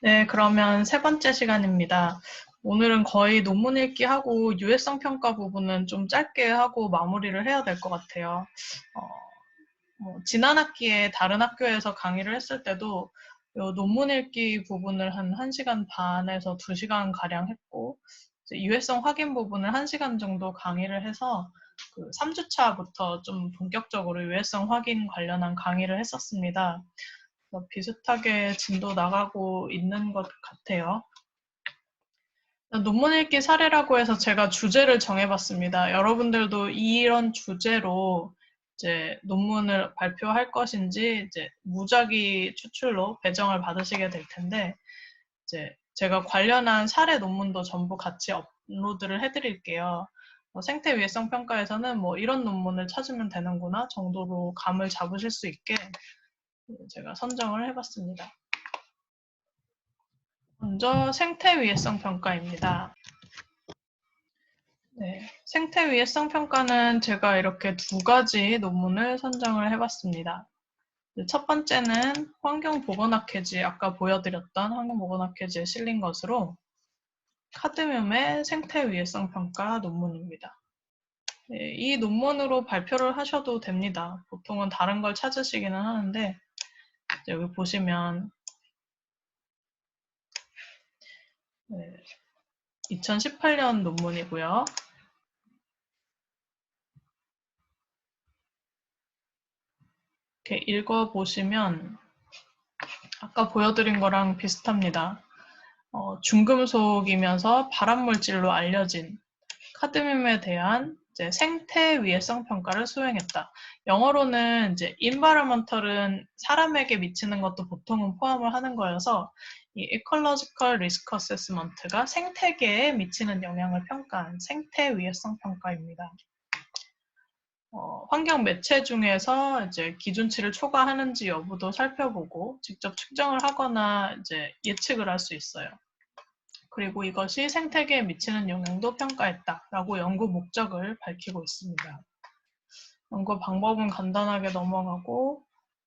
네, 그러면 세 번째 시간입니다. 오늘은 거의 논문 읽기 하고 유해성 평가 부분은 좀 짧게 하고 마무리를 해야 될 것 같아요. 지난 학기에 다른 학교에서 강의를 했을 때도 요 논문 읽기 부분을 한 1시간 반에서 2시간 가량 했고, 이제 유해성 확인 부분을 1시간 정도 강의를 해서 그 3주차부터 좀 본격적으로 유해성 확인 관련한 강의를 했었습니다. 비슷하게 진도 나가고 있는 것 같아요. 논문 읽기 사례라고 해서 제가 주제를 정해봤습니다. 여러분들도 이런 주제로 이제 논문을 발표할 것인지 이제 무작위 추출로 배정을 받으시게 될 텐데, 이제 제가 관련한 사례 논문도 전부 같이 업로드를 해드릴게요. 생태 위해성 평가에서는 뭐 이런 논문을 찾으면 되는구나 정도로 감을 잡으실 수 있게 제가 선정을 해봤습니다. 먼저 생태 위해성 평가입니다. 네, 생태 위해성 평가는 제가 이렇게 2가지 논문을 선정을 해봤습니다. 첫 번째는 환경보건학회지, 아까 보여드렸던 환경보건학회지에 실린 것으로 카드뮴의 생태 위해성 평가 논문입니다. 네, 이 논문으로 발표를 하셔도 됩니다. 보통은 다른 걸 찾으시기는 하는데, 여기 보시면 2018년 논문이고요. 이렇게 읽어보시면 아까 보여드린 거랑 비슷합니다. 중금속이면서 발암물질로 알려진 카드뮴에 대한 이제 생태 위해성 평가를 수행했다. 영어로는 이제 environmental은 사람에게 미치는 것도 보통은 포함을 하는 거여서 이 ecological risk assessment가 생태계에 미치는 영향을 평가한 생태 위해성 평가입니다. 환경 매체 중에서 이제 기준치를 초과하는지 여부도 살펴보고 직접 측정을 하거나 이제 예측을 할 수 있어요. 그리고 이것이 생태계에 미치는 영향도 평가했다라고 연구 목적을 밝히고 있습니다. 연구 방법은 간단하게 넘어가고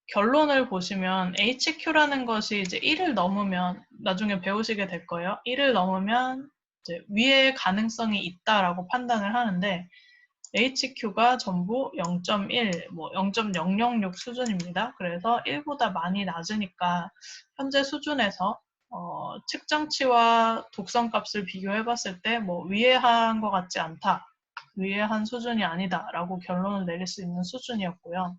결론을 보시면 HQ라는 것이 이제 1을 넘으면 나중에 배우시게 될 거예요. 1을 넘으면 이제 위의 가능성이 있다라고 판단을 하는데 HQ가 전부 0.1, 뭐 0.006 수준입니다. 그래서 1보다 많이 낮으니까 현재 수준에서 측정치와 독성 값을 비교해 봤을 때 뭐 위해한 것 같지 않다. 위해한 수준이 아니다라고 결론을 내릴 수 있는 수준이었고요.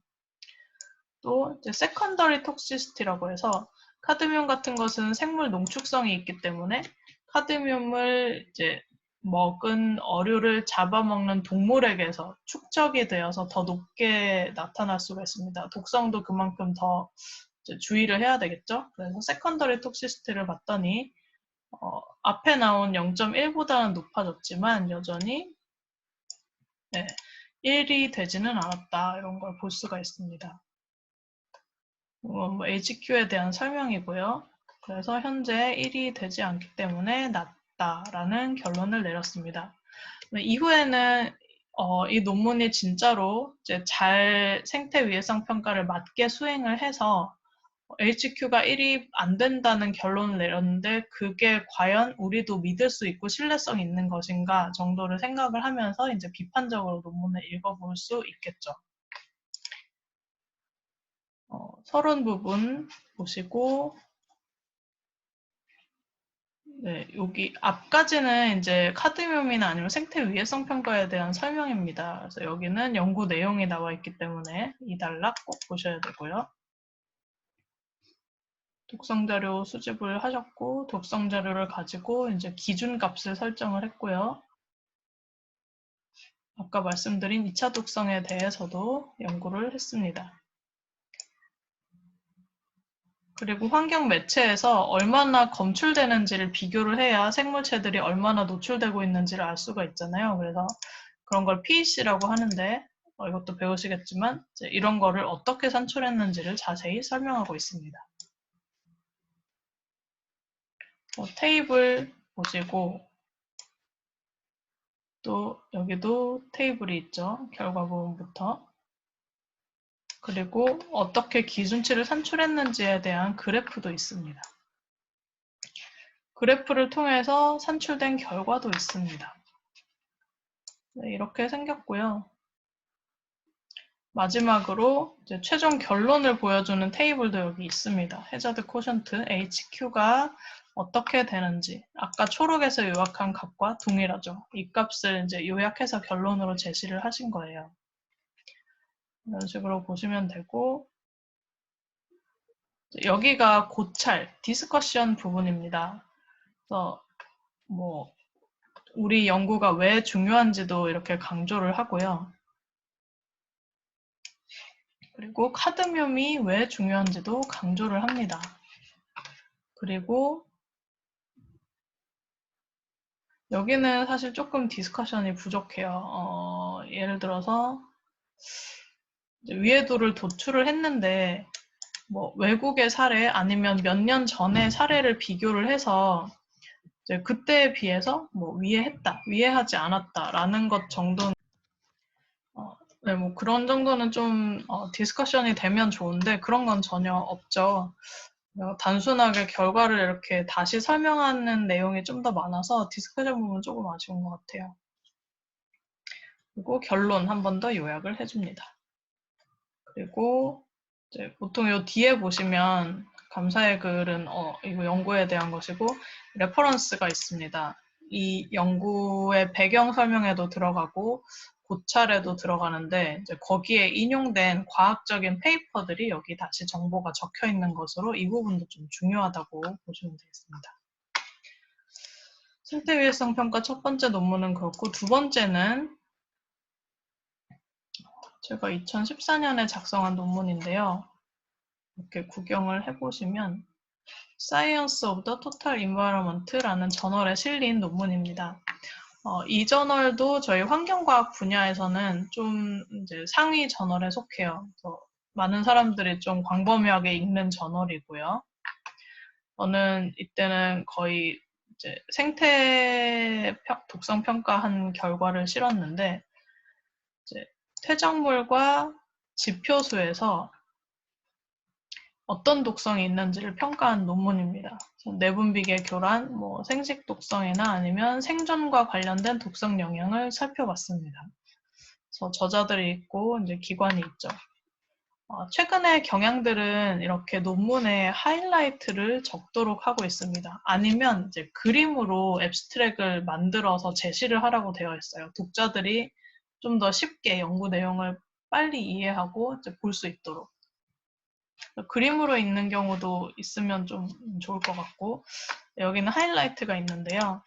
또 이제 세컨더리 톡시시티라고 해서 카드뮴 같은 것은 생물 농축성이 있기 때문에 카드뮴을 이제 먹은 어류를 잡아먹는 동물에게서 축적이 되어서 더 높게 나타날 수가 있습니다. 독성도 그만큼 더 주의를 해야 되겠죠. 그래서 세컨더리 톡시시티를 봤더니 앞에 나온 0.1보다는 높아졌지만 여전히 1이 되지는 않았다. 이런 걸 볼 수가 있습니다. HQ에 대한 설명이고요. 그래서 현재 1이 되지 않기 때문에 낮다라는 결론을 내렸습니다. 이후에는 이 논문이 진짜로 이제 잘 생태 위해성 평가를 맞게 수행을 해서 HQ가 1이 안 된다는 결론을 내렸는데 그게 과연 우리도 믿을 수 있고 신뢰성 있는 것인가 정도를 생각을 하면서 이제 비판적으로 논문을 읽어볼 수 있겠죠. 서론 부분 보시고 네, 여기 앞까지는 이제 카드뮴이나 아니면 생태 위해성 평가에 대한 설명입니다. 그래서 여기는 연구 내용이 나와 있기 때문에 이 단락 꼭 보셔야 되고요. 독성 자료 수집을 하셨고 독성 자료를 가지고 이제 기준 값을 설정을 했고요. 아까 말씀드린 2차 독성에 대해서도 연구를 했습니다. 그리고 환경 매체에서 얼마나 검출되는지를 비교를 해야 생물체들이 얼마나 노출되고 있는지를 알 수가 있잖아요. 그래서 그런 걸 PEC라고 하는데 이것도 배우시겠지만 이런 거를 어떻게 산출했는지를 자세히 설명하고 있습니다. 테이블 보시고 또 여기도 테이블이 있죠. 결과 부분부터. 그리고 어떻게 기준치를 산출했는지에 대한 그래프도 있습니다. 그래프를 통해서 산출된 결과도 있습니다. 네, 이렇게 생겼고요. 마지막으로 이제 최종 결론을 보여주는 테이블도 여기 있습니다. 해저드 코션트 HQ가 어떻게 되는지 아까 초록에서 요약한 값과 동일하죠. 이 값을 이제 요약해서 결론으로 제시를 하신 거예요. 이런 식으로 보시면 되고 여기가 고찰, 디스커션 부분입니다. 그래서 뭐 우리 연구가 왜 중요한지도 이렇게 강조를 하고요. 그리고 카드뮴이 왜 중요한지도 강조를 합니다. 그리고 여기는 사실 조금 디스커션이 부족해요. 예를 들어서 위해도를 도출을 했는데 뭐 외국의 사례 아니면 몇 년 전의 사례를 비교를 해서 이제 그때에 비해서 뭐 위해했다, 위해하지 않았다라는 것 정도는 네, 뭐 그런 정도는 좀 디스커션이 되면 좋은데 그런 건 전혀 없죠. 단순하게 결과를 이렇게 다시 설명하는 내용이 좀 더 많아서 디스커션 부분은 조금 아쉬운 것 같아요. 그리고 결론 한 번 더 요약을 해줍니다. 그리고 이제 보통 요 뒤에 보시면 감사의 글은 이거 연구에 대한 것이고 레퍼런스가 있습니다. 이 연구의 배경 설명에도 들어가고 고찰에도 들어가는데 이제 거기에 인용된 과학적인 페이퍼들이 여기 다시 정보가 적혀 있는 것으로 이 부분도 좀 중요하다고 보시면 되겠습니다. 생태 위해성 평가 첫 번째 논문은 그렇고 두 번째는 제가 2014년에 작성한 논문인데요. 이렇게 구경을 해보시면 Science of the Total Environment라는 저널에 실린 논문입니다. 이 저널도 저희 환경과학 분야에서는 좀 이제 상위 저널에 속해요. 그래서 많은 사람들이 좀 광범위하게 읽는 저널이고요. 저는 이때는 거의 이제 생태 독성 평가한 결과를 실었는데 이제 퇴적물과 지표수에서 어떤 독성이 있는지를 평가한 논문입니다. 내분비계 교란, 뭐 생식 독성이나 아니면 생존과 관련된 독성 영향을 살펴봤습니다. 그래서 저자들이 있고 이제 기관이 있죠. 최근에 경향들은 이렇게 논문에 하이라이트를 적도록 하고 있습니다. 아니면 이제 그림으로 앱스트랙을 만들어서 제시를 하라고 되어 있어요. 독자들이 좀 더 쉽게 연구 내용을 빨리 이해하고 볼 수 있도록. 그림으로 있는 경우도 있으면 좀 좋을 것 같고 여기는 하이라이트가 있는데요.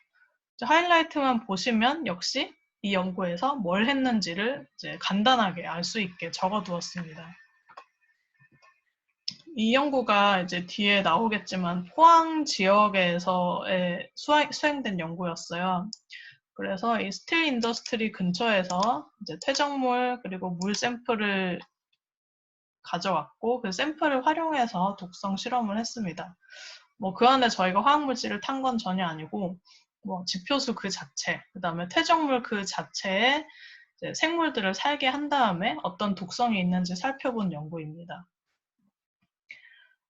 하이라이트만 보시면 역시 이 연구에서 뭘 했는지를 이제 간단하게 알 수 있게 적어 두었습니다. 이 연구가 이제 뒤에 나오겠지만 포항 지역에서의 수행된 연구였어요. 그래서 이 스틸 인더스트리 근처에서 이제 퇴적물 그리고 물 샘플을 가져왔고 그 샘플을 활용해서 독성 실험을 했습니다. 뭐 그 안에 저희가 화학물질을 탄 건 전혀 아니고 뭐 지표수 그 자체, 그 다음에 퇴적물 그 자체에 생물들을 살게 한 다음에 어떤 독성이 있는지 살펴본 연구입니다.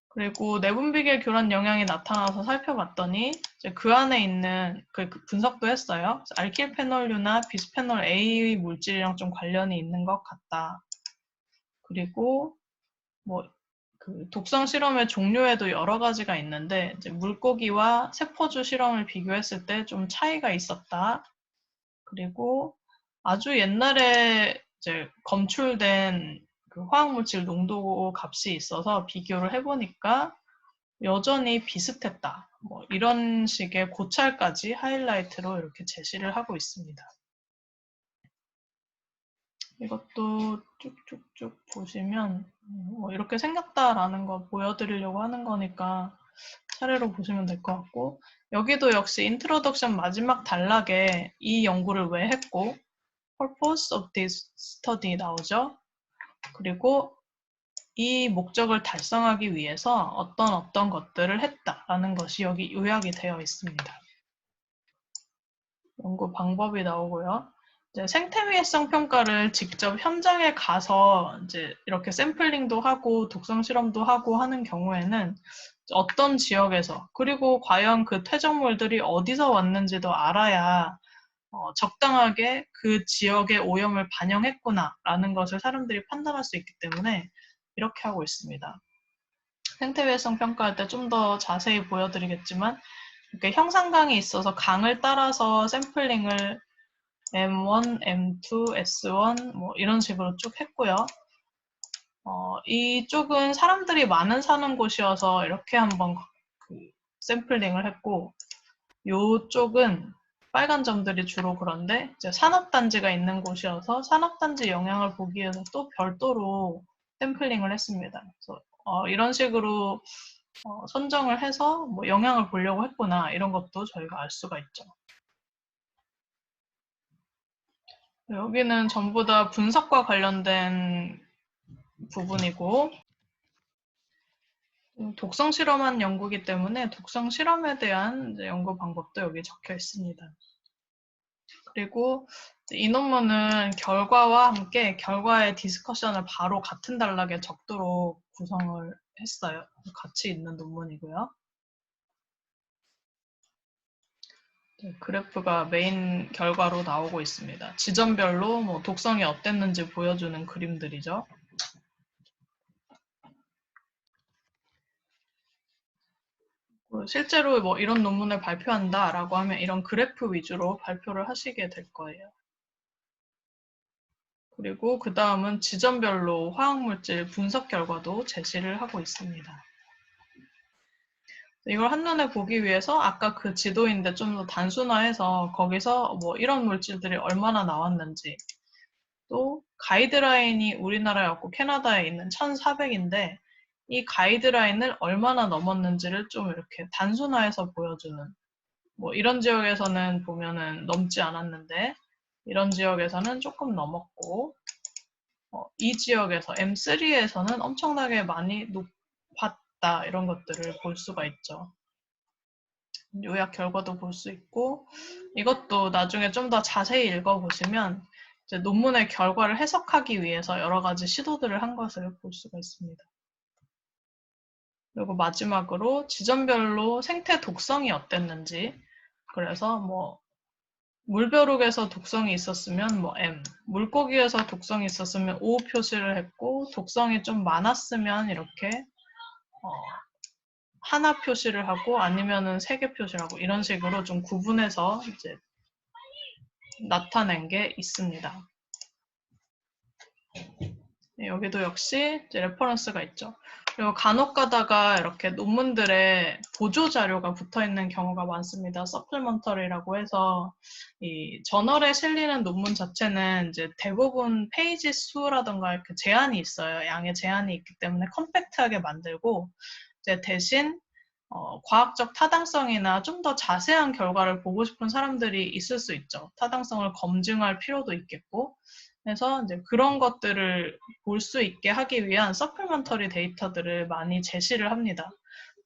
그리고 내분비계 교란 영향이 나타나서 살펴봤더니 이제 그 안에 있는 그 분석도 했어요. 알킬페놀류나 비스페놀 A 물질이랑 좀 관련이 있는 것 같다. 그리고 뭐 그 독성 실험의 종류에도 여러 가지가 있는데 이제 물고기와 세포주 실험을 비교했을 때 좀 차이가 있었다. 그리고 아주 옛날에 이제 검출된 그 화학물질 농도 값이 있어서 비교를 해보니까 여전히 비슷했다. 뭐 이런 식의 고찰까지 하이라이트로 이렇게 제시를 하고 있습니다. 이것도 쭉쭉쭉 보시면 뭐 이렇게 생겼다라는 거 보여드리려고 하는 거니까 차례로 보시면 될 것 같고 여기도 역시 인트로덕션 마지막 단락에 이 연구를 왜 했고 purpose of this study 나오죠. 그리고 이 목적을 달성하기 위해서 어떤 것들을 했다라는 것이 여기 요약이 되어 있습니다. 연구 방법이 나오고요. 이제 생태위해성 평가를 직접 현장에 가서 이제 이렇게 샘플링도 하고 독성 실험도 하고 하는 경우에는 어떤 지역에서, 그리고 과연 그 퇴적물들이 어디서 왔는지도 알아야 적당하게 그 지역의 오염을 반영했구나라는 것을 사람들이 판단할 수 있기 때문에 이렇게 하고 있습니다. 생태위해성 평가할 때 좀 더 자세히 보여드리겠지만 이렇게 형상강이 있어서 강을 따라서 샘플링을 M1, M2, S1 뭐 이런 식으로 쭉 했고요. 이쪽은 사람들이 많은 사는 곳이어서 이렇게 한번 샘플링을 했고, 이쪽은 빨간 점들이 주로 그런데 이제 산업단지가 있는 곳이어서 산업단지 영향을 보기 위해서 또 별도로 샘플링을 했습니다. 그래서 이런 식으로 선정을 해서 뭐 영향을 보려고 했구나 이런 것도 저희가 알 수가 있죠. 여기는 전부 다 분석과 관련된 부분이고 독성 실험한 연구이기 때문에 독성 실험에 대한 연구 방법도 여기 적혀 있습니다. 그리고 이 논문은 결과와 함께 결과의 디스커션을 바로 같은 단락에 적도록 구성을 했어요. 같이 있는 논문이고요. 그래프가 메인 결과로 나오고 있습니다. 지점별로 뭐 독성이 어땠는지 보여주는 그림들이죠. 실제로 뭐 이런 논문을 발표한다라고 하면 이런 그래프 위주로 발표를 하시게 될 거예요. 그리고 그 다음은 지점별로 화학물질 분석 결과도 제시를 하고 있습니다. 이걸 한눈에 보기 위해서 아까 그 지도인데 좀 더 단순화해서 거기서 뭐 이런 물질들이 얼마나 나왔는지, 또 가이드라인이 우리나라에 없고 캐나다에 있는 1400인데 이 가이드라인을 얼마나 넘었는지를 좀 이렇게 단순화해서 보여주는, 뭐 이런 지역에서는 보면은 넘지 않았는데 이런 지역에서는 조금 넘었고 이 지역에서 M3에서는 엄청나게 많이 높았다 이런 것들을 볼 수가 있죠. 요약 결과도 볼 수 있고, 이것도 나중에 좀 더 자세히 읽어보시면 이제 논문의 결과를 해석하기 위해서 여러 가지 시도들을 한 것을 볼 수가 있습니다. 그리고 마지막으로 지점별로 생태 독성이 어땠는지, 그래서 뭐 물벼룩에서 독성이 있었으면 뭐 M, 물고기에서 독성이 있었으면 O 표시를 했고, 독성이 좀 많았으면 이렇게 하나 표시를 하고 아니면은 3개 표시를 하고 이런 식으로 좀 구분해서 이제 나타낸 게 있습니다. 네, 여기도 역시 이제 레퍼런스가 있죠. 그리고 간혹 가다가 이렇게 논문들에 보조 자료가 붙어 있는 경우가 많습니다. 서플먼터리라고 해서 이 저널에 실리는 논문 자체는 이제 대부분 페이지 수라던가 이렇게 제한이 있어요. 양의 제한이 있기 때문에 컴팩트하게 만들고 이제 대신 과학적 타당성이나 좀 더 자세한 결과를 보고 싶은 사람들이 있을 수 있죠. 타당성을 검증할 필요도 있겠고. 그래서 이제 그런 것들을 볼 수 있게 하기 위한 서플먼터리 데이터들을 많이 제시를 합니다.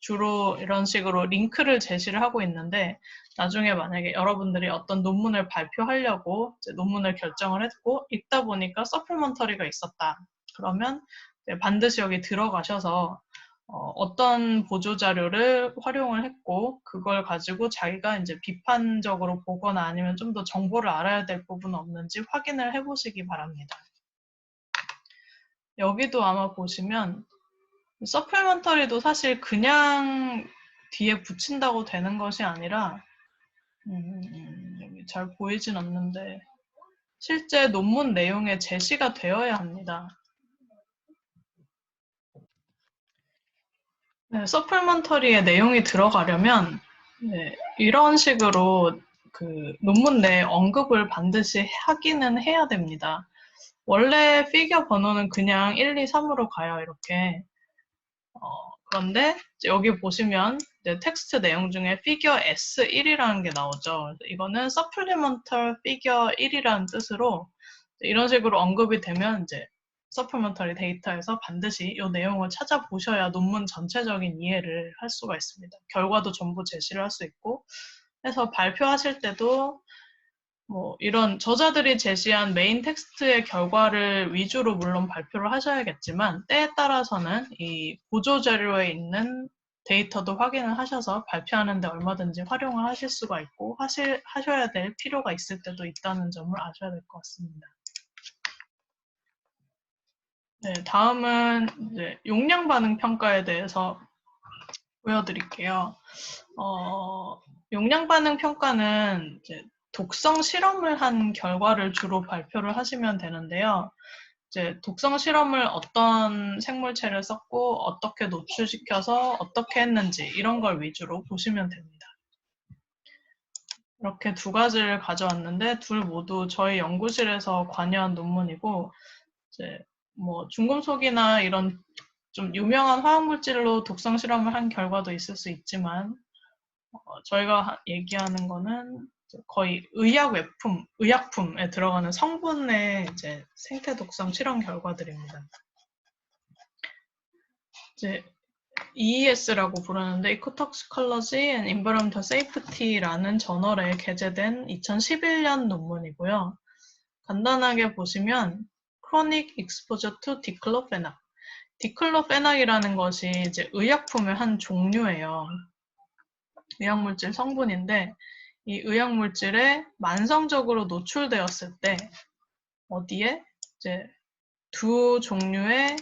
주로 이런 식으로 링크를 제시를 하고 있는데 나중에 만약에 여러분들이 어떤 논문을 발표하려고 이제 논문을 결정을 했고 읽다 보니까 서플먼터리가 있었다. 그러면 반드시 여기 들어가셔서 어떤 보조자료를 활용을 했고 그걸 가지고 자기가 이제 비판적으로 보거나 아니면 좀 더 정보를 알아야 될 부분은 없는지 확인을 해보시기 바랍니다. 여기도 아마 보시면 서플먼터리도 사실 그냥 뒤에 붙인다고 되는 것이 아니라 여기 잘 보이진 않는데 실제 논문 내용에 제시가 되어야 합니다. 네, 서플먼터리에 내용이 들어가려면 네, 이런 식으로 그 논문 내 언급을 반드시 하기는 해야 됩니다. 원래 피겨 번호는 그냥 1, 2, 3으로 가요, 이렇게. 그런데 여기 보시면 텍스트 내용 중에 피겨 S1이라는 게 나오죠. 이거는 supplemental figure 1이라는 뜻으로 이런 식으로 언급이 되면 이제 서플먼터리 데이터에서 반드시 이 내용을 찾아보셔야 논문 전체적인 이해를 할 수가 있습니다. 결과도 전부 제시를 할 수 있고 해서 발표하실 때도 뭐 이런 저자들이 제시한 메인 텍스트의 결과를 위주로 물론 발표를 하셔야겠지만 때에 따라서는 이 보조 자료에 있는 데이터도 확인을 하셔서 발표하는데 얼마든지 활용을 하실 수가 있고 하셔야 될 필요가 있을 때도 있다는 점을 아셔야 될 것 같습니다. 네, 다음은 이제 용량 반응 평가에 대해서 보여드릴게요. 용량 반응 평가는 이제 독성 실험을 한 결과를 주로 발표를 하시면 되는데요. 이제 독성 실험을 어떤 생물체를 썼고 어떻게 노출시켜서 어떻게 했는지 이런 걸 위주로 보시면 됩니다. 이렇게 두 가지를 가져왔는데 둘 모두 저희 연구실에서 관여한 논문이고 이제 뭐 중금속이나 이런 좀 유명한 화학물질로 독성 실험을 한 결과도 있을 수 있지만 저희가 얘기하는 거는 거의 의약품에 들어가는 성분의 이제 생태 독성 실험 결과들입니다. 이제 EES라고 부르는데 Ecotoxicology and Environmental Safety라는 저널에 게재된 2011년 논문이고요. 간단하게 보시면 Chronic Exposure to Diclofenac. 디클로페낙이라는 것이 이제 의약품의 한 종류예요. 의약물질 성분인데 이 의약물질에 만성적으로 노출되었을 때 어디에 이제 두 종류의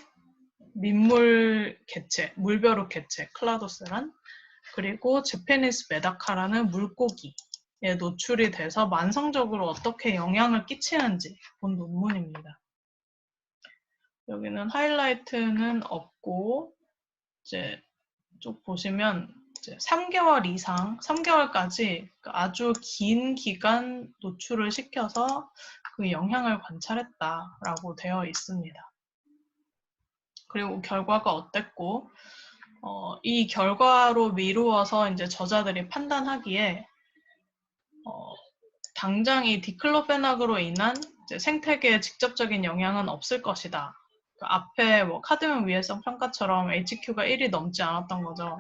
민물 개체, 물벼룩 개체, 클라도스란 그리고 제페니스 메다카라는 물고기에 노출이 돼서 만성적으로 어떻게 영향을 끼치는지 본 논문입니다. 여기는 하이라이트는 없고 이제 쭉 보시면 이제 3개월 이상, 3개월까지 아주 긴 기간 노출을 시켜서 그 영향을 관찰했다라고 되어 있습니다. 그리고 결과가 어땠고, 이 결과로 미루어서 이제 저자들이 판단하기에 당장 이 디클로페낙으로 인한 이제 생태계에 직접적인 영향은 없을 것이다. 그 앞에 뭐 카드뮴 위해성 평가처럼 HQ가 1이 넘지 않았던 거죠.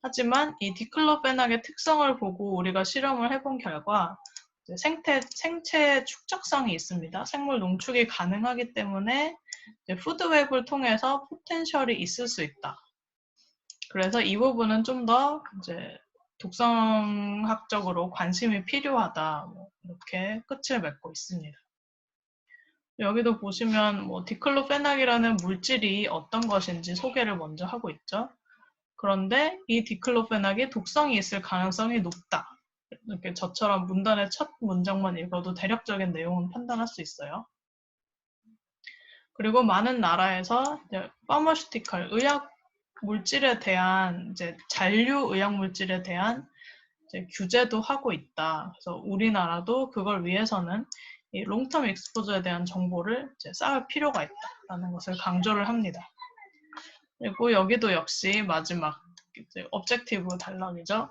하지만 이 디클로페낙의 특성을 보고 우리가 실험을 해본 결과 생체 축적성이 있습니다. 생물 농축이 가능하기 때문에 푸드웹을 통해서 포텐셜이 있을 수 있다. 그래서 이 부분은 좀 더 이제 독성학적으로 관심이 필요하다. 이렇게 끝을 맺고 있습니다. 여기도 보시면 뭐 디클로페낙이라는 물질이 어떤 것인지 소개를 먼저 하고 있죠. 그런데 이 디클로페낙이 독성이 있을 가능성이 높다. 이렇게 저처럼 문단의 첫 문장만 읽어도 대략적인 내용은 판단할 수 있어요. 그리고 많은 나라에서 파머슈티컬 의약 물질에 대한 이제 잔류 의약 물질에 대한 이제 규제도 하고 있다. 그래서 우리나라도 그걸 위해서는 이 롱텀 익스포저에 대한 정보를 이제 쌓을 필요가 있다라는 것을 강조를 합니다. 그리고 여기도 역시 마지막 이제 objective 단락이죠.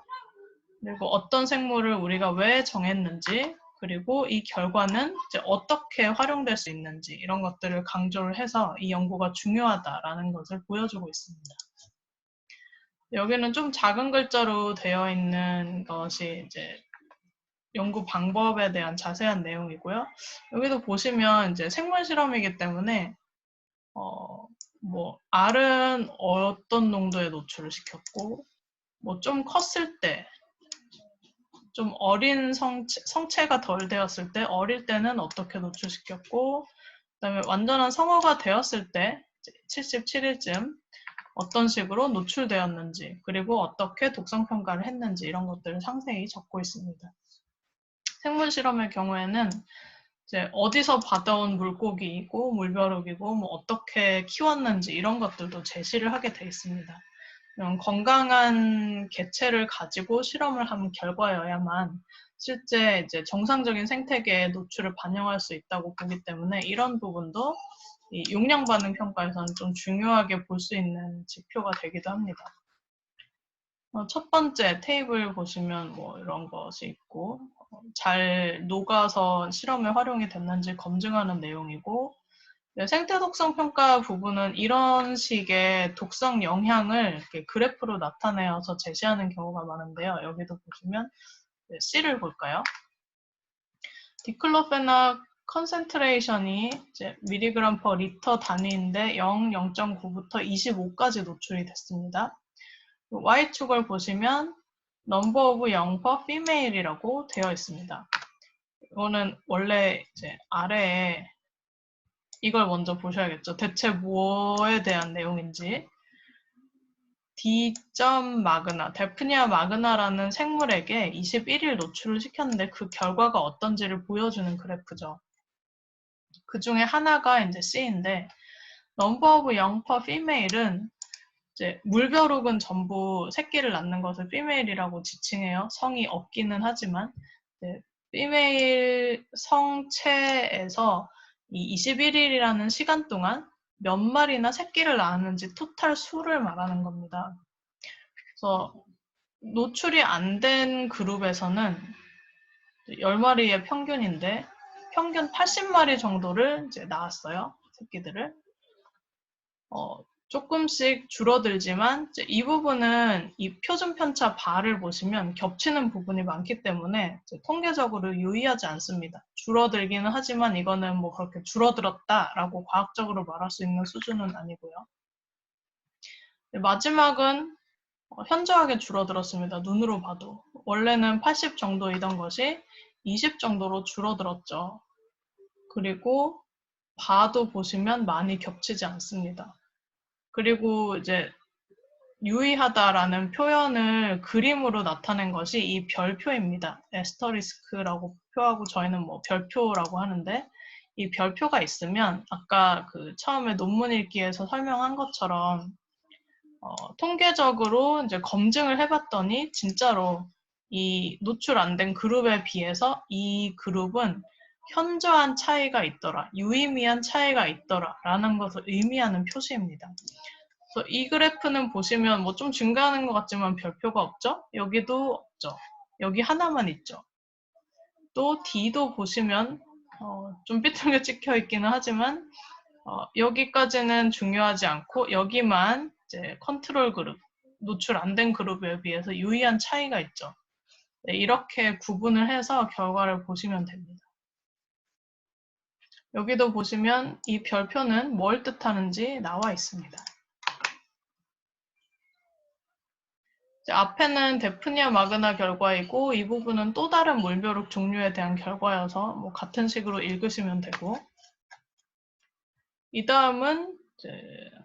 그리고 어떤 생물을 우리가 왜 정했는지, 그리고 이 결과는 이제 어떻게 활용될 수 있는지 이런 것들을 강조를 해서 이 연구가 중요하다라는 것을 보여주고 있습니다. 여기는 좀 작은 글자로 되어 있는 것이 이제 연구 방법에 대한 자세한 내용이고요. 여기도 보시면 이제 생물 실험이기 때문에 뭐 R은 어떤 농도의 노출을 시켰고, 뭐 좀 컸을 때, 좀 어린 성체가 덜 되었을 때, 어릴 때는 어떻게 노출시켰고, 그다음에 완전한 성어가 되었을 때, 77일쯤 어떤 식으로 노출되었는지, 그리고 어떻게 독성 평가를 했는지 이런 것들을 상세히 적고 있습니다. 생물 실험의 경우에는 이제 어디서 받아온 물고기이고 물벼룩이고 뭐 어떻게 키웠는지 이런 것들도 제시를 하게 돼 있습니다. 이런 건강한 개체를 가지고 실험을 한 결과여야만 실제 이제 정상적인 생태계의 노출을 반영할 수 있다고 보기 때문에 이런 부분도 이 용량 반응 평가에서는 좀 중요하게 볼 수 있는 지표가 되기도 합니다. 첫 번째 테이블 보시면 뭐 이런 것이 있고 잘 녹아서 실험에 활용이 됐는지 검증하는 내용이고, 생태 독성 평가 부분은 이런 식의 독성 영향을 이렇게 그래프로 나타내어서 제시하는 경우가 많은데요. 여기도 보시면 C를 볼까요? 디클로페낙 컨센트레이션이 이제 밀리그램 퍼 리터 단위인데 0, 0.9부터 25까지 노출이 됐습니다. Y축을 보시면 number of young per female이라고 되어 있습니다. 이거는 원래 이제 아래에 이걸 먼저 보셔야겠죠. 대체 뭐에 대한 내용인지. D. 마그나, 데프니아 마그나라는 생물에게 21일 노출을 시켰는데 그 결과가 어떤지를 보여주는 그래프죠. 그 중에 하나가 이제 C인데, number of young per female은 이제 물벼룩은 전부 새끼를 낳는 것을 female이라고 지칭해요. 성이 없기는 하지만 female 성체에서 이 21일이라는 시간 동안 몇 마리나 새끼를 낳았는지 토탈 수를 말하는 겁니다. 그래서 노출이 안 된 그룹에서는 10마리의 평균인데 평균 80마리 정도를 이제 낳았어요. 새끼들을. 조금씩 줄어들지만 이제 이 부분은 이 표준 편차 바를 보시면 겹치는 부분이 많기 때문에 이제 통계적으로 유의하지 않습니다. 줄어들기는 하지만 이거는 뭐 그렇게 줄어들었다라고 과학적으로 말할 수 있는 수준은 아니고요. 마지막은 현저하게 줄어들었습니다. 눈으로 봐도. 원래는 80 정도이던 것이 20 정도로 줄어들었죠. 그리고 바도 보시면 많이 겹치지 않습니다. 그리고 이제 유의하다라는 표현을 그림으로 나타낸 것이 이 별표입니다. 에스터리스크라고 표하고 저희는 뭐 별표라고 하는데 이 별표가 있으면 아까 그 처음에 논문 읽기에서 설명한 것처럼 통계적으로 이제 검증을 해봤더니 진짜로 이 노출 안 된 그룹에 비해서 이 그룹은 현저한 차이가 있더라, 유의미한 차이가 있더라 라는 것을 의미하는 표시입니다. 그래서 이 그래프는 보시면 뭐 좀 증가하는 것 같지만 별표가 없죠? 여기도 없죠. 여기 하나만 있죠. 또 D도 보시면 좀 삐뚤게 찍혀 있기는 하지만 여기까지는 중요하지 않고 여기만 이제 컨트롤 그룹, 노출 안 된 그룹에 비해서 유의한 차이가 있죠. 네, 이렇게 구분을 해서 결과를 보시면 됩니다. 여기도 보시면 이 별표는 뭘 뜻하는지 나와 있습니다. 앞에는 데프니아 마그나 결과이고 이 부분은 또 다른 물벼룩 종류에 대한 결과여서 뭐 같은 식으로 읽으시면 되고, 이 다음은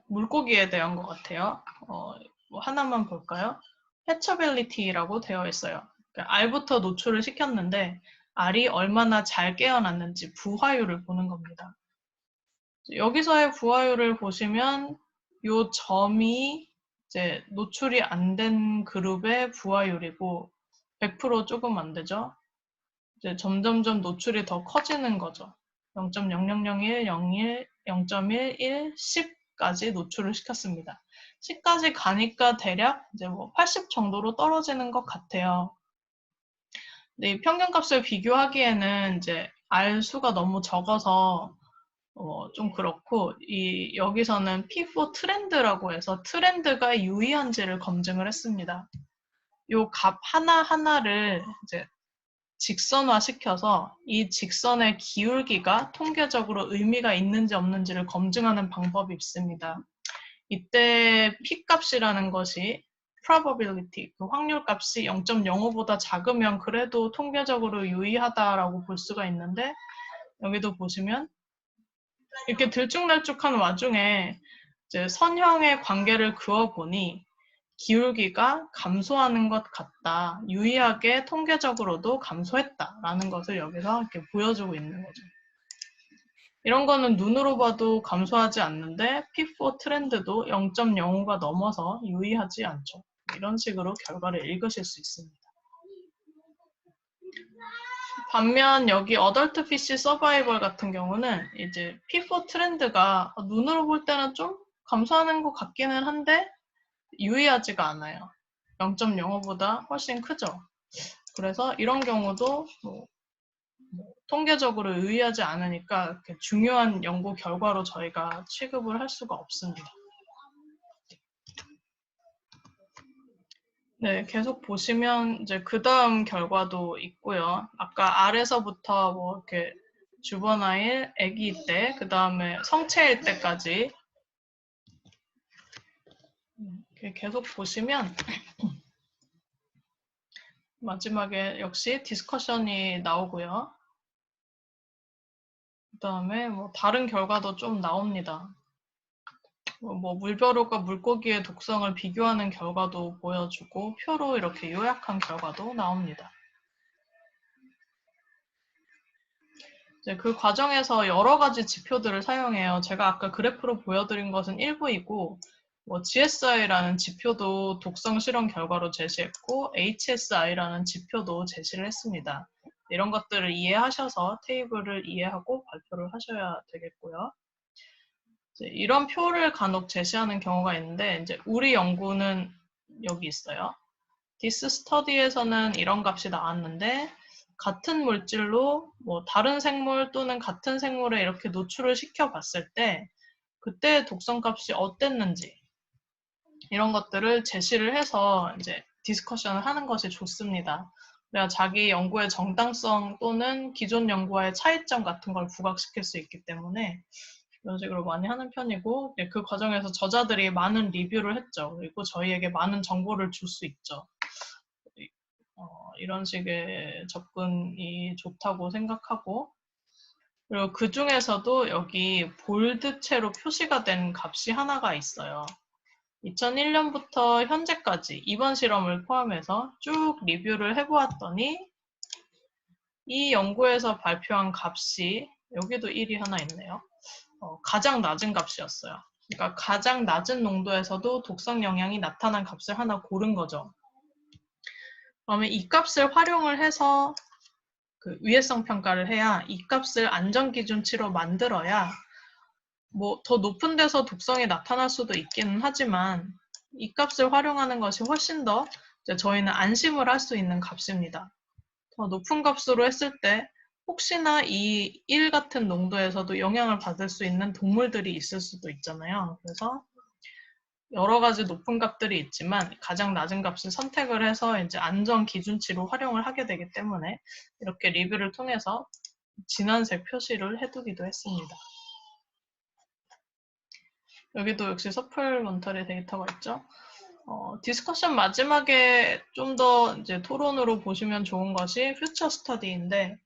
물고기에 대한 것 같아요. 뭐 하나만 볼까요? 해처빌리티라고 되어 있어요. 그러니까 알부터 노출을 시켰는데 알이 얼마나 잘 깨어났는지 부화율을 보는 겁니다. 여기서의 부화율을 보시면 이 점이 이제 노출이 안 된 그룹의 부화율이고 100% 조금 안 되죠. 이제 점점점 노출이 더 커지는 거죠. 0.0001, 01, 0.11, 10까지 노출을 시켰습니다. 10까지 가니까 대략 이제 뭐 80 정도로 떨어지는 것 같아요. 근데 이 평균값을 비교하기에는 이제 R 수가 너무 적어서 좀 그렇고, 여기서는 P4 트렌드라고 해서 트렌드가 유의한지를 검증을 했습니다. 요 값 하나하나를 이제 직선화 시켜서 이 직선의 기울기가 통계적으로 의미가 있는지 없는지를 검증하는 방법이 있습니다. 이때 P 값이라는 것이 probability, 그 확률 값이 0.05보다 작으면 그래도 통계적으로 유의하다라고 볼 수가 있는데, 여기도 보시면 이렇게 들쭉날쭉한 와중에 이제 선형의 관계를 그어보니 기울기가 감소하는 것 같다. 유의하게 통계적으로도 감소했다라는 것을 여기서 이렇게 보여주고 있는 거죠. 이런 거는 눈으로 봐도 감소하지 않는데 P4 트렌드도 0.05가 넘어서 유의하지 않죠. 이런 식으로 결과를 읽으실 수 있습니다. 반면 여기 어덜트 피쉬 서바이벌 같은 경우는 이제 P4 트렌드가 눈으로 볼 때는 좀 감소하는 것 같기는 한데 유의하지가 않아요. 0.05보다 훨씬 크죠. 그래서 이런 경우도 뭐 통계적으로 유의하지 않으니까 중요한 연구 결과로 저희가 취급을 할 수가 없습니다. 네, 계속 보시면 이제 그 다음 결과도 있고요. 아까 아래서부터 뭐 이렇게 주버나일, 아기 때, 그 다음에 성체일 때까지 이렇게 계속 보시면 마지막에 역시 디스커션이 나오고요. 그 다음에 뭐 다른 결과도 좀 나옵니다. 뭐 물벼룩과 물고기의 독성을 비교하는 결과도 보여주고 표로 이렇게 요약한 결과도 나옵니다. 이제 그 과정에서 여러 가지 지표들을 사용해요. 제가 아까 그래프로 보여드린 것은 일부이고 뭐 GSI라는 지표도 독성 실험 결과로 제시했고 HSI라는 지표도 제시를 했습니다. 이런 것들을 이해하셔서 테이블을 이해하고 발표를 하셔야 되겠고요. 이런 표를 간혹 제시하는 경우가 있는데 이제 우리 연구는 여기 있어요. This study에서는 이런 값이 나왔는데 같은 물질로 뭐 다른 생물 또는 같은 생물에 이렇게 노출을 시켜 봤을 때 그때 독성값이 어땠는지 이런 것들을 제시를 해서 이제 디스커션을 하는 것이 좋습니다. 그래야 자기 연구의 정당성 또는 기존 연구와의 차이점 같은 걸 부각시킬 수 있기 때문에 이런 식으로 많이 하는 편이고 그 과정에서 저자들이 많은 리뷰를 했죠. 그리고 저희에게 많은 정보를 줄 수 있죠. 이런 식의 접근이 좋다고 생각하고 그리고 그 중에서도 여기 볼드체로 표시가 된 값이 하나가 있어요. 2001년부터 현재까지 이번 실험을 포함해서 쭉 리뷰를 해보았더니 이 연구에서 발표한 값이 여기도 1이 하나 있네요. 가장 낮은 값이었어요. 그러니까 가장 낮은 농도에서도 독성 영향이 나타난 값을 하나 고른 거죠. 그러면 이 값을 활용을 해서 그 위해성 평가를 해야 이 값을 안전기준치로 만들어야 뭐 더 높은 데서 독성이 나타날 수도 있기는 하지만 이 값을 활용하는 것이 훨씬 더 저희는 안심을 할 수 있는 값입니다. 더 높은 값으로 했을 때 혹시나 이 1 같은 농도에서도 영향을 받을 수 있는 동물들이 있을 수도 있잖아요. 그래서 여러 가지 높은 값들이 있지만 가장 낮은 값을 선택을 해서 이제 안전 기준치로 활용을 하게 되기 때문에 이렇게 리뷰를 통해서 진한색 표시를 해두기도 했습니다. 여기도 역시 서플먼터리 데이터가 있죠. 디스커션 마지막에 좀 더 이제 토론으로 보시면 좋은 것이 퓨처 스터디인데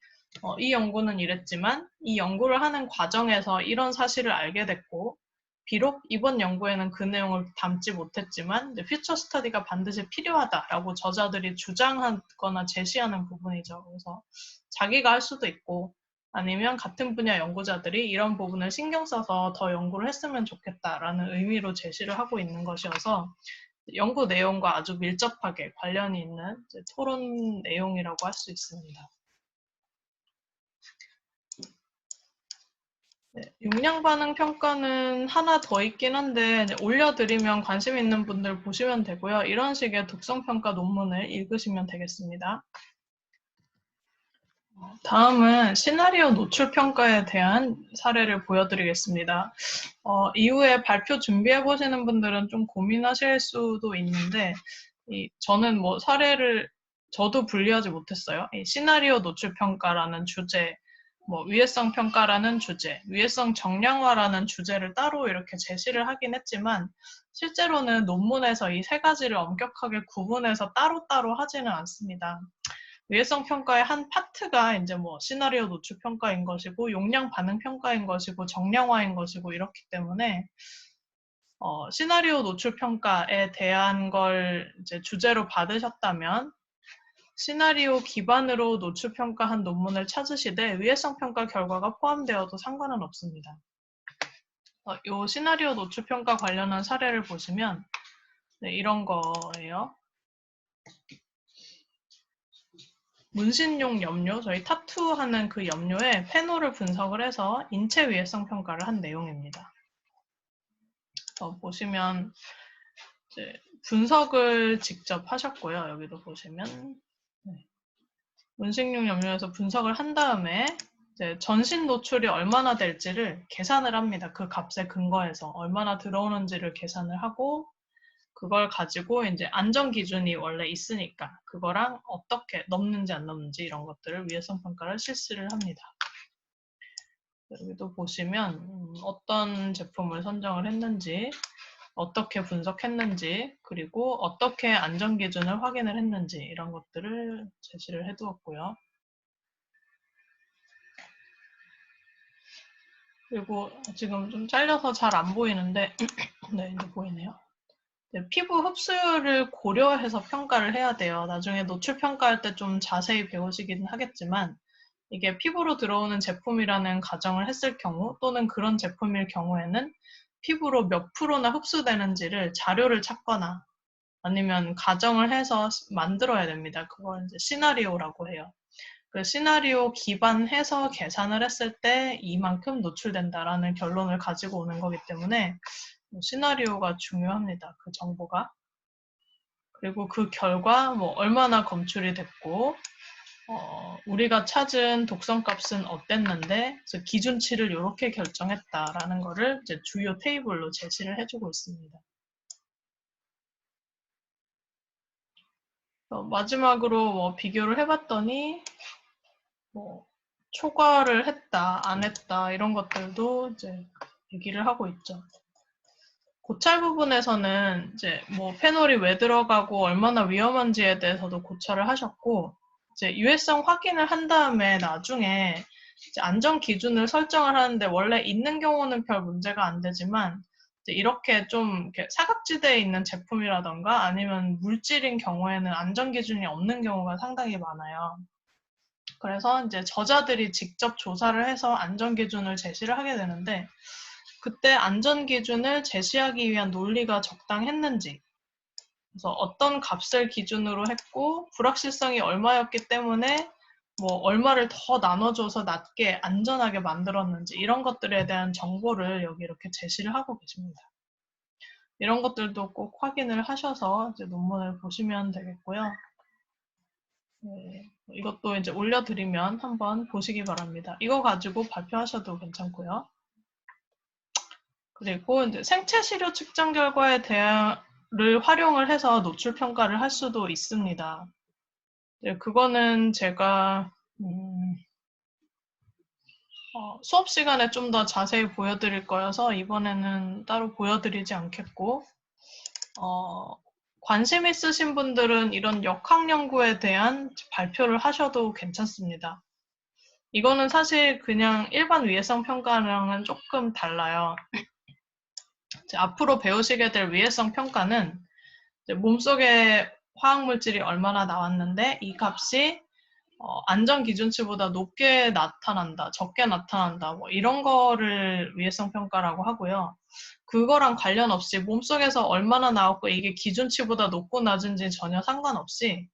이 연구는 이랬지만 이 연구를 하는 과정에서 이런 사실을 알게 됐고 비록 이번 연구에는 그 내용을 담지 못했지만 퓨처 스터디가 반드시 필요하다라고 저자들이 주장하거나 제시하는 부분이죠. 그래서 자기가 할 수도 있고 아니면 같은 분야 연구자들이 이런 부분을 신경 써서 더 연구를 했으면 좋겠다라는 의미로 제시를 하고 있는 것이어서 연구 내용과 아주 밀접하게 관련이 있는 토론 내용이라고 할 수 있습니다. 네, 용량 반응 평가는 하나 더 있긴 한데 올려드리면 관심 있는 분들 보시면 되고요. 이런 식의 독성 평가 논문을 읽으시면 되겠습니다. 다음은 시나리오 노출 평가에 대한 사례를 보여드리겠습니다. 이후에 발표 준비해 보시는 분들은 좀 고민하실 수도 있는데 저는 뭐 사례를 저도 분리하지 못했어요. 이 시나리오 노출 평가라는 주제, 뭐 위해성 평가라는 주제, 위해성 정량화라는 주제를 따로 이렇게 제시를 하긴 했지만 실제로는 논문에서 이 세 가지를 엄격하게 구분해서 따로따로 하지는 않습니다. 위해성 평가의 한 파트가 이제 뭐 시나리오 노출 평가인 것이고 용량 반응 평가인 것이고 정량화인 것이고 이렇기 때문에 시나리오 노출 평가에 대한 걸 이제 주제로 받으셨다면 시나리오 기반으로 노출 평가한 논문을 찾으시되 위해성 평가 결과가 포함되어도 상관은 없습니다. 이 시나리오 노출 평가 관련한 사례를 보시면 네, 이런 거예요. 문신용 염료, 저희 타투하는 그 염료에 페놀을 분석을 해서 인체 위해성 평가를 한 내용입니다. 보시면 이제 분석을 직접 하셨고요. 여기도 보시면 네. 문신용 염료에서 분석을 한 다음에 이제 전신 노출이 얼마나 될지를 계산을 합니다. 그 값에 근거해서 얼마나 들어오는지를 계산을 하고 그걸 가지고 이제 안전 기준이 원래 있으니까 그거랑 어떻게 넘는지 안 넘는지 이런 것들을 위해성 평가를 실시를 합니다. 여기도 보시면 어떤 제품을 선정을 했는지 어떻게 분석했는지, 그리고 어떻게 안전기준을 확인을 했는지 이런 것들을 제시를 해두었고요. 그리고 지금 좀 잘려서 잘 안 보이는데 네, 이제 보이네요. 네, 피부 흡수율을 고려해서 평가를 해야 돼요. 나중에 노출 평가할 때 좀 자세히 배우시긴 하겠지만 이게 피부로 들어오는 제품이라는 가정을 했을 경우 또는 그런 제품일 경우에는 피부로 몇 프로나 흡수되는지를 자료를 찾거나 아니면 가정을 해서 만들어야 됩니다. 그걸 이제 시나리오라고 해요. 그 시나리오 기반해서 계산을 했을 때 이만큼 노출된다라는 결론을 가지고 오는 거기 때문에 시나리오가 중요합니다. 그 정보가. 그리고 그 결과 뭐 얼마나 검출이 됐고 우리가 찾은 독성값은 어땠는데 그래서 기준치를 이렇게 결정했다라는 거를 이제 주요 테이블로 제시를 해주고 있습니다. 마지막으로 뭐 비교를 해봤더니 뭐 초과를 했다, 안 했다 이런 것들도 이제 얘기를 하고 있죠. 고찰 부분에서는 이제 뭐 페놀이 왜 들어가고 얼마나 위험한지에 대해서도 고찰을 하셨고 이제 유해성 확인을 한 다음에 나중에 이제 안전 기준을 설정을 하는데 원래 있는 경우는 별 문제가 안 되지만 이제 이렇게 좀 이렇게 사각지대에 있는 제품이라던가 아니면 물질인 경우에는 안전 기준이 없는 경우가 상당히 많아요. 그래서 이제 저자들이 직접 조사를 해서 안전 기준을 제시를 하게 되는데 그때 안전 기준을 제시하기 위한 논리가 적당했는지 그래서 어떤 값을 기준으로 했고 불확실성이 얼마였기 때문에 뭐 얼마를 더 나눠줘서 낮게 안전하게 만들었는지 이런 것들에 대한 정보를 여기 이렇게 제시를 하고 계십니다. 이런 것들도 꼭 확인을 하셔서 이제 논문을 보시면 되겠고요. 네, 이것도 이제 올려드리면 한번 보시기 바랍니다. 이거 가지고 발표하셔도 괜찮고요. 그리고 이제 생체 시료 측정 결과에 대한를 활용을 해서 노출 평가를 할 수도 있습니다. 네, 그거는 제가 수업 시간에 좀 더 자세히 보여드릴 거여서 이번에는 따로 보여드리지 않겠고 관심 있으신 분들은 이런 역학 연구에 대한 발표를 하셔도 괜찮습니다. 이거는 사실 그냥 일반 위해성 평가랑은 조금 달라요. 앞으로 배우시게 될 위해성 평가는 몸속에 화학물질이 얼마나 나왔는데 이 값이 안전 기준치보다 높게 나타난다, 적게 나타난다, 뭐 이런 거를 위해성 평가라고 하고요. 그거랑 관련 없이 몸속에서 얼마나 나왔고 이게 기준치보다 높고 낮은지 전혀 상관없이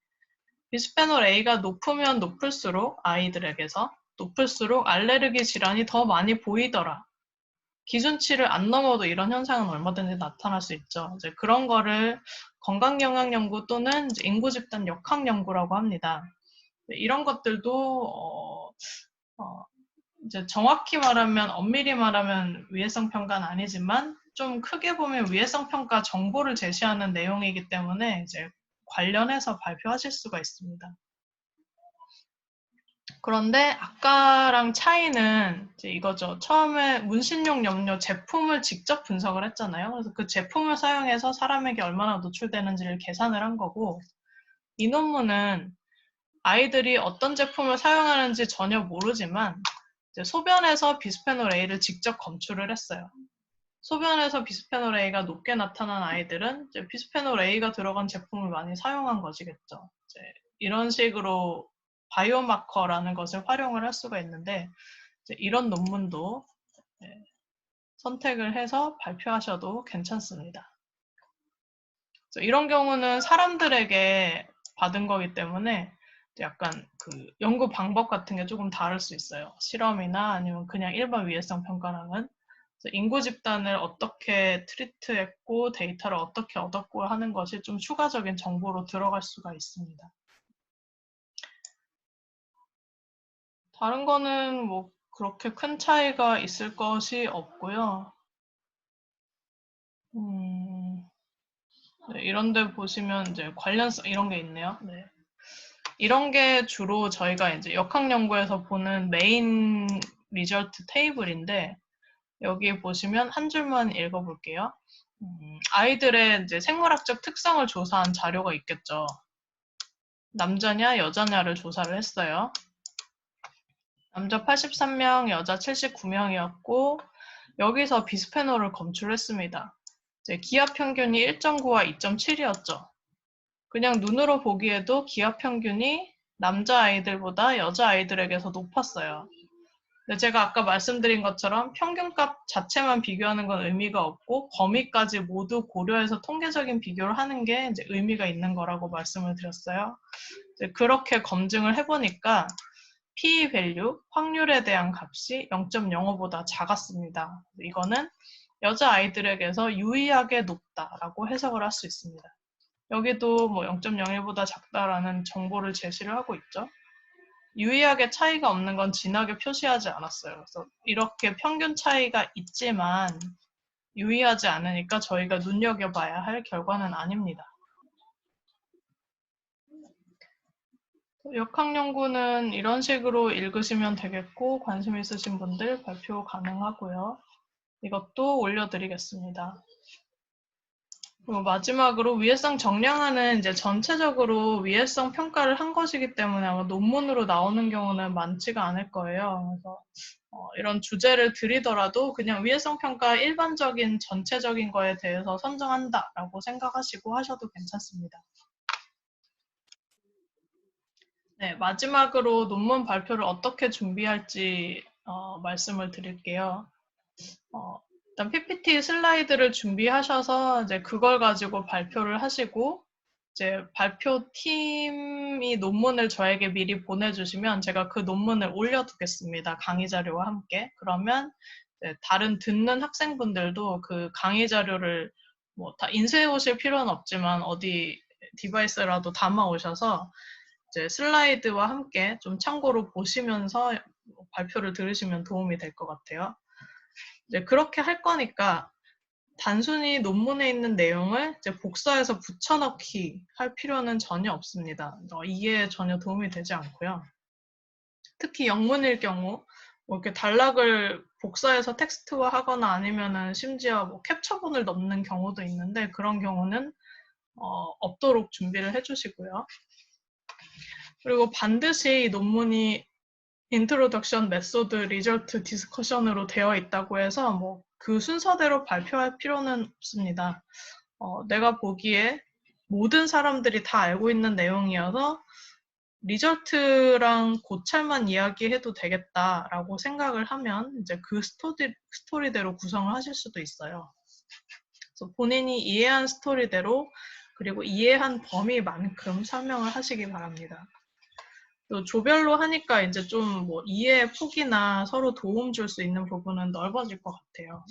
비스페놀 A가 높으면 높을수록 아이들에게서 높을수록 알레르기 질환이 더 많이 보이더라. 기준치를 안 넘어도 이런 현상은 얼마든지 나타날 수 있죠. 이제 그런 거를 건강영향연구 또는 이제 인구집단 역학연구라고 합니다. 이런 것들도 이제 정확히 말하면 엄밀히 말하면 위해성 평가는 아니지만 좀 크게 보면 위해성 평가 정보를 제시하는 내용이기 때문에 이제 관련해서 발표하실 수가 있습니다. 그런데 아까랑 차이는 이제 이거죠. 처음에 문신용 염료 제품을 직접 분석을 했잖아요. 그래서 그 제품을 사용해서 사람에게 얼마나 노출되는지를 계산을 한 거고 이 논문은 아이들이 어떤 제품을 사용하는지 전혀 모르지만 이제 소변에서 비스페놀 A를 직접 검출을 했어요. 소변에서 비스페놀 A가 높게 나타난 아이들은 이제 비스페놀 A가 들어간 제품을 많이 사용한 것이겠죠. 이제 이런 식으로 바이오마커라는 것을 활용을 할 수가 있는데 이제 이런 논문도 선택을 해서 발표하셔도 괜찮습니다. 이런 경우는 사람들에게 받은 거기 때문에 약간 그 연구 방법 같은 게 조금 다를 수 있어요. 실험이나 아니면 그냥 일반 위해성 평가랑은 인구 집단을 어떻게 트리트했고 데이터를 어떻게 얻었고 하는 것이 좀 추가적인 정보로 들어갈 수가 있습니다. 다른 거는 뭐 그렇게 큰 차이가 있을 것이 없고요. 네, 이런 데 보시면 이제 관련성 이런 게 있네요. 네. 이런 게 주로 저희가 이제 역학 연구에서 보는 메인 리절트 테이블인데 여기 보시면 한 줄만 읽어볼게요. 아이들의 이제 생물학적 특성을 조사한 자료가 있겠죠. 남자냐 여자냐를 조사를 했어요. 남자 83명, 여자 79명이었고 여기서 비스페놀을 검출했습니다. 기하 평균이 1.9와 2.7이었죠. 그냥 눈으로 보기에도 기하 평균이 남자 아이들보다 여자 아이들에게서 높았어요. 근데 제가 아까 말씀드린 것처럼 평균값 자체만 비교하는 건 의미가 없고 범위까지 모두 고려해서 통계적인 비교를 하는 게 이제 의미가 있는 거라고 말씀을 드렸어요. 이제 그렇게 검증을 해보니까 p-value, 확률에 대한 값이 0.05보다 작았습니다. 이거는 여자 아이들에게서 유의하게 높다라고 해석을 할 수 있습니다. 여기도 뭐 0.01보다 작다라는 정보를 제시를 하고 있죠. 유의하게 차이가 없는 건 진하게 표시하지 않았어요. 그래서 이렇게 평균 차이가 있지만 유의하지 않으니까 저희가 눈여겨봐야 할 결과는 아닙니다. 역학연구는 이런 식으로 읽으시면 되겠고 관심 있으신 분들 발표 가능하고요. 이것도 올려드리겠습니다. 그리고 마지막으로 위해성 정량화는 이제 전체적으로 위해성 평가를 한 것이기 때문에 아마 논문으로 나오는 경우는 많지가 않을 거예요. 그래서 이런 주제를 드리더라도 그냥 위해성 평가 일반적인 전체적인 거에 대해서 선정한다라고 생각하시고 하셔도 괜찮습니다. 네, 마지막으로 논문 발표를 어떻게 준비할지 말씀을 드릴게요. 일단 PPT 슬라이드를 준비하셔서 이제 그걸 가지고 발표를 하시고 이제 발표팀이 논문을 저에게 미리 보내주시면 제가 그 논문을 올려두겠습니다. 강의 자료와 함께. 그러면 다른 듣는 학생분들도 그 강의 자료를 뭐 다 인쇄해 오실 필요는 없지만 어디 디바이스라도 담아 오셔서 이제 슬라이드와 함께 좀 참고로 보시면서 발표를 들으시면 도움이 될 것 같아요. 이제 그렇게 할 거니까 단순히 논문에 있는 내용을 이제 복사해서 붙여넣기 할 필요는 전혀 없습니다. 이게 전혀 도움이 되지 않고요. 특히 영문일 경우 뭐 이렇게 단락을 복사해서 텍스트화 하거나 아니면은 심지어 뭐 캡처본을 넣는 경우도 있는데 그런 경우는 없도록 준비를 해주시고요. 그리고 반드시 논문이 인트로덕션, 메소드, 리절트, 디스커션으로 되어 있다고 해서 뭐 그 순서대로 발표할 필요는 없습니다. 내가 보기에 모든 사람들이 다 알고 있는 내용이어서 리절트랑 고찰만 이야기해도 되겠다라고 생각을 하면 이제 그 스토리대로 구성을 하실 수도 있어요. 그래서 본인이 이해한 스토리대로 그리고 이해한 범위만큼 설명을 하시기 바랍니다. 또 조별로 하니까 이제 좀 뭐 이해의 폭이나 서로 도움 줄 수 있는 부분은 넓어질 것 같아요.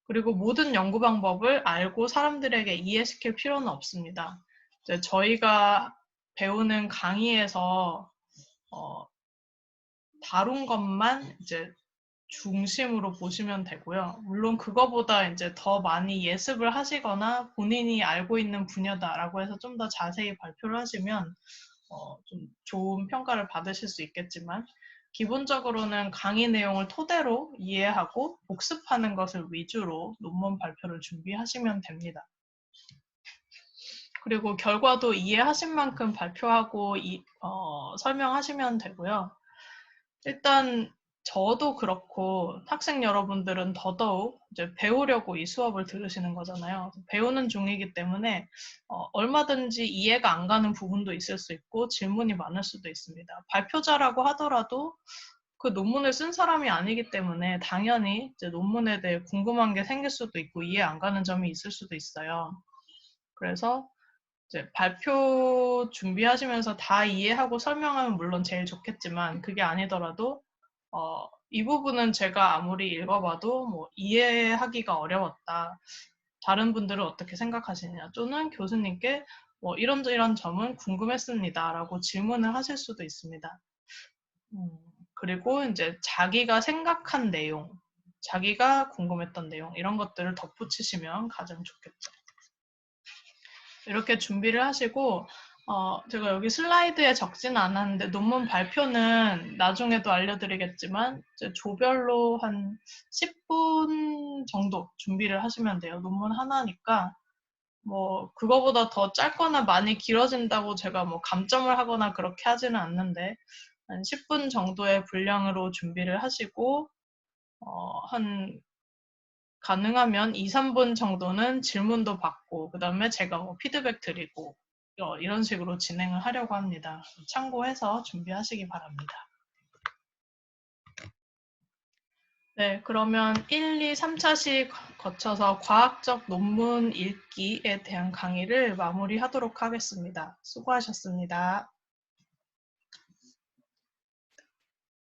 그리고 모든 연구 방법을 알고 사람들에게 이해시킬 필요는 없습니다. 이제 저희가 배우는 강의에서 다룬 것만 이제 중심으로 보시면 되고요. 물론 그거보다 이제 더 많이 예습을 하시거나 본인이 알고 있는 분야다라고 해서 좀 더 자세히 발표를 하시면 좀 좋은 평가를 받으실 수 있겠지만 기본적으로는 강의 내용을 토대로 이해하고 복습하는 것을 위주로 논문 발표를 준비하시면 됩니다. 그리고 결과도 이해하신 만큼 발표하고 설명하시면 되고요. 일단 저도 그렇고 학생 여러분들은 더더욱 이제 배우려고 이 수업을 들으시는 거잖아요. 배우는 중이기 때문에 얼마든지 이해가 안 가는 부분도 있을 수 있고 질문이 많을 수도 있습니다. 발표자라고 하더라도 그 논문을 쓴 사람이 아니기 때문에 당연히 이제 논문에 대해 궁금한 게 생길 수도 있고 이해 안 가는 점이 있을 수도 있어요. 그래서 이제 발표 준비하시면서 다 이해하고 설명하면 물론 제일 좋겠지만 그게 아니더라도 이 부분은 제가 아무리 읽어봐도 뭐 이해하기가 어려웠다. 다른 분들은 어떻게 생각하시느냐 또는 교수님께 뭐 이런 점은 궁금했습니다 라고 질문을 하실 수도 있습니다. 그리고 이제 자기가 생각한 내용, 자기가 궁금했던 내용 이런 것들을 덧붙이시면 가장 좋겠죠. 이렇게 준비를 하시고 제가 여기 슬라이드에 적지는 않았는데 논문 발표는 나중에도 알려드리겠지만 이제 조별로 한 10분 정도 준비를 하시면 돼요. 논문 하나니까 뭐 그거보다 더 짧거나 많이 길어진다고 제가 뭐 감점을 하거나 그렇게 하지는 않는데 한 10분 정도의 분량으로 준비를 하시고 한 가능하면 2, 3분 정도는 질문도 받고 그다음에 제가 뭐 피드백 드리고 이런 식으로 진행을 하려고 합니다. 참고해서 준비하시기 바랍니다. 네, 그러면 1, 2, 3차씩 거쳐서 과학적 논문 읽기에 대한 강의를 마무리하도록 하겠습니다. 수고하셨습니다.